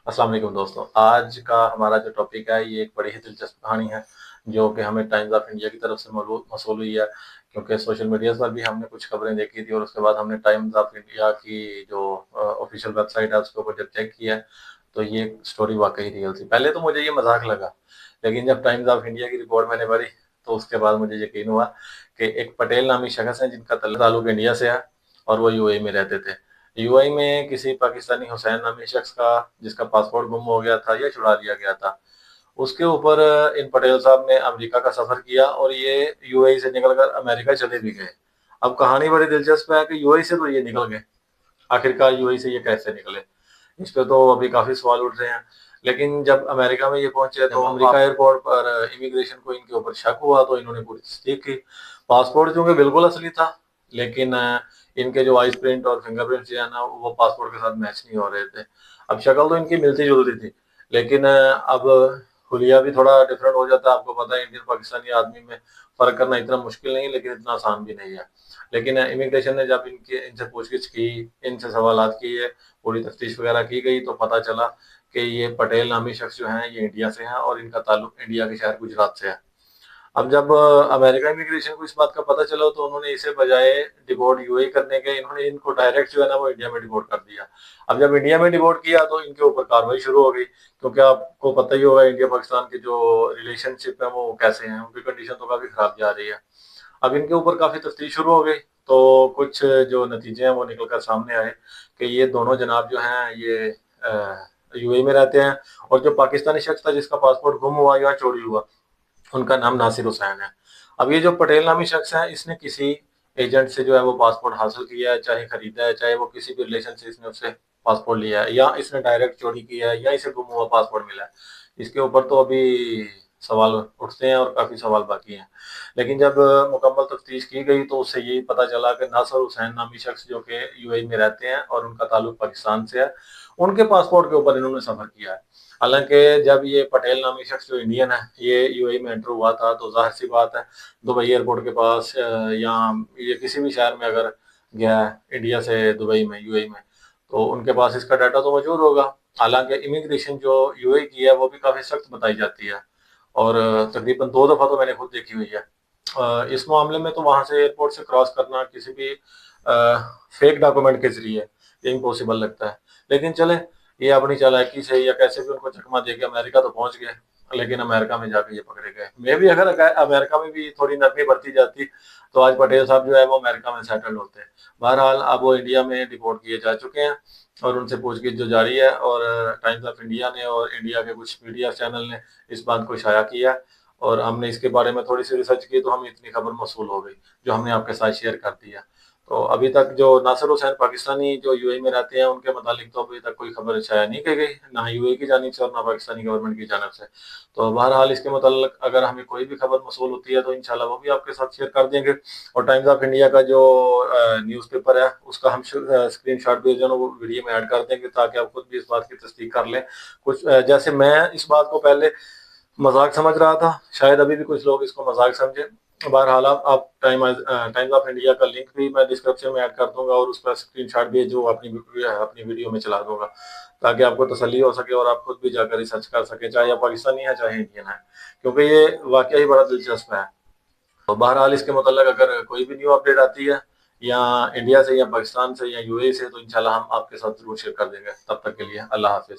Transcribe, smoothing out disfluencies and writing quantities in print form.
अस्सलाम वालेकुम दोस्तों। आज का हमारा जो टॉपिक है ये एक बड़ी ही दिलचस्प कहानी है जो कि हमें टाइम्स ऑफ इंडिया की तरफ से मौसूल हुई है, क्योंकि सोशल मीडिया पर भी हमने कुछ खबरें देखी थी और उसके बाद हमने टाइम्स ऑफ इंडिया की जो ऑफिशियल वेबसाइट है उसके ऊपर जब चेक किया है तो ये स्टोरी वाकई रियल थी। पहले तो मुझे ये मजाक लगा, लेकिन जब टाइम्स ऑफ इंडिया की रिपोर्ट मैंने पढ़ी तो उसके बाद मुझे यकीन हुआ कि एक पटेल नामी शख्स है जिनका ताल्लुक इंडिया से है और वो यूएई में रहते थे। यूएई में किसी पाकिस्तानी हुसैन नामी शख्स का, जिसका पासपोर्ट गुम हो गया था या चुरा लिया गया था, उसके ऊपर इन पटेल साहब ने अमेरिका का सफर किया और ये यूएई से निकलकर अमेरिका चले भी गए। अब कहानी बड़ी दिलचस्प है कि यूएई से तो ये निकल गए, आखिरकार यूएई से ये कैसे निकले, इस पे तो अभी काफी सवाल उठ रहे हैं। लेकिन जब अमेरिका में ये पहुंचे तो अमेरिका एयरपोर्ट पर इमिग्रेशन को इनके ऊपर शक हुआ तो इन्होंने पूरी तस्दीक की। पासपोर्ट चूंकि बिल्कुल असली था, लेकिन इनके जो आइस प्रिंट और फिंगरप्रिंट जो है ना वो पासपोर्ट के साथ मैच नहीं हो रहे थे। अब शक्ल तो इनकी मिलती जुलती थी, लेकिन अब हुलिया भी थोड़ा डिफरेंट हो जाता है। आपको पता है इंडियन पाकिस्तानी आदमी में फर्क करना इतना मुश्किल नहीं, लेकिन इतना आसान भी नहीं है। लेकिन इमिग्रेशन ने जब इनसे पूछगिछ की, इनसे सवालात किए, पूरी तफ्तीश वगैरह की गई तो पता चला कि ये पटेल नामी शख्स जो हैं ये इंडिया से हैं और इनका ताल्लुक इंडिया के शहर गुजरात से है। अब जब अमेरिका इमिग्रेशन को इस बात का पता चला तो उन्होंने इसे बजाय डिपोर्ट यूएई करने के, इन्होंने इनको डायरेक्ट जो है ना वो इंडिया में डिपोर्ट कर दिया। अब जब इंडिया में डिपोर्ट किया तो इनके ऊपर कार्रवाई शुरू हो गई, क्योंकि आपको पता ही होगा इंडिया पाकिस्तान के जो रिलेशनशिप है वो कैसे हैं, उनकी कंडीशन तो काफी खराब जा रही है। अब इनके ऊपर काफी तफ्तीश शुरू हो गई तो कुछ जो नतीजे हैं वो निकल कर सामने आए कि ये दोनों जनाब जो हैं ये यूएई में रहते हैं, और जो पाकिस्तानी शख्स था जिसका पासपोर्ट गुम हुआ या चोरी हुआ उनका नाम नासिर हुसैन है। अब ये जो पटेल नामी शख्स है इसने किसी एजेंट से जो है वो पासपोर्ट हासिल किया है, चाहे खरीदा है, चाहे वो किसी भी रिलेशन से इसने उससे पासपोर्ट लिया है, या इसने डायरेक्ट चोरी किया है, या इसे गुम हुआ पासपोर्ट मिला है। इसके ऊपर तो अभी सवाल उठते हैं और काफी सवाल बाकी हैं। लेकिन जब मुकम्मल तफ्तीश की गई तो उससे यही पता चला कि नासिर हुसैन नामी शख्स जो कि यूएई में रहते हैं और उनका ताल्लुक पाकिस्तान से है, उनके पासपोर्ट के ऊपर इन्होंने सफर किया है। हालांकि जब ये पटेल नामी शख्स जो इंडियन है ये यूएई में एंटर हुआ था तो जाहिर सी बात है दुबई एयरपोर्ट के पास या ये किसी भी शहर में अगर गया है इंडिया से दुबई में, यूएई में, तो उनके पास इसका डाटा तो मौजूद होगा। हालांकि इमिग्रेशन जो यूएई की है वो भी काफी सख्त बताई जाती है और तकरीबन 2 दफा तो मैंने खुद देखी हुई है। इस मामले में तो वहां से एयरपोर्ट से क्रॉस करना किसी भी फेक डॉक्यूमेंट के जरिए ये इम्पॉसिबल लगता है। लेकिन चले, ये अपनी चालाकी से या कैसे भी उनको चकमा दे के अमेरिका तो पहुंच गए, लेकिन अमेरिका में जाके ये पकड़े गए। मैं भी अगर अमेरिका में भी थोड़ी नरमी बरती जाती तो आज पटेल साहब जो है वो अमेरिका में सेटल होते हैं। बहरहाल अब वो इंडिया में डिपोर्ट किए जा चुके हैं और उनसे पूछगिछ जो जारी है, और टाइम्स ऑफ इंडिया ने और इंडिया के कुछ मीडिया चैनल ने इस बात को शाया किया और हमने इसके बारे में थोड़ी सी रिसर्च की तो हमें इतनी खबर मौसूल हो गई जो हमने आपके साथ शेयर कर दिया। तो अभी तक जो नासिर हुसैन पाकिस्तानी जो यूएई में रहते हैं उनके मुतालिक तो अभी तक कोई खबर शाया नहीं की गई, ना यूएई की जानिब से और ना पाकिस्तानी गवर्नमेंट की जानिब से। तो बहरहाल इसके मुतालिक अगर हमें कोई भी खबर मौसूल होती है तो इंशाल्लाह वो भी आपके साथ शेयर कर देंगे। और टाइम्स ऑफ इंडिया का जो न्यूज़पेपर है उसका हम स्क्रीन शॉट भी जो है वो वीडियो में ऐड कर देंगे ताकि आप खुद भी इस बात की तस्दीक कर लें। कुछ जैसे मैं इस बात को पहले मजाक समझ रहा था, शायद अभी भी कुछ लोग इसको मजाक समझे। बहरहाल आप टाइम्स ऑफ इंडिया का लिंक भी मैं डिस्क्रिप्शन में ऐड कर दूंगा और उस पर स्क्रीनशॉट भी जो अपनी वीडियो में चला दूंगा ताकि आपको तसल्ली हो सके और आप खुद भी जाकर रिसर्च कर सके, चाहे आप पाकिस्तानी है चाहे इंडियन है, क्योंकि ये वाकया ही बड़ा दिलचस्प है। तो बहरहाल इसके मतलब अगर कोई भी न्यू अपडेट आती है या इंडिया से या पाकिस्तान से या यूएई से तो इंशाल्लाह हम आपके साथ जरूर शेयर कर देंगे। तब तक के लिए अल्लाह हाफिज।